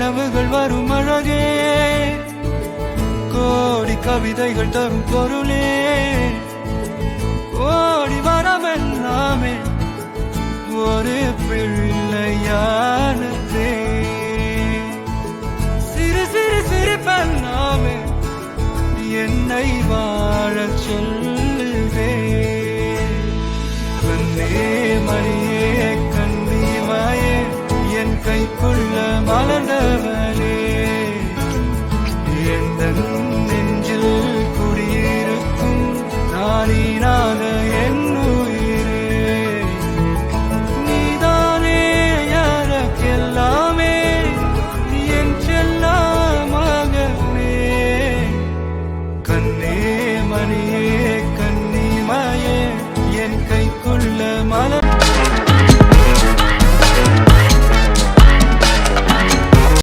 கனவுகள் வரும் அழகே, கோடி கவிதைகள் தரும் பொருளே, ஓடி வரமெல்லாமே ஒரு பிள்ளையானதே. சிறு சிறு சிரிப்பெல்லாமே என்னை வாழச் சொல்லுவே. கண்ணே மணியே கண்ணீமாயே என் கைக்குள்ள மலர்ந்த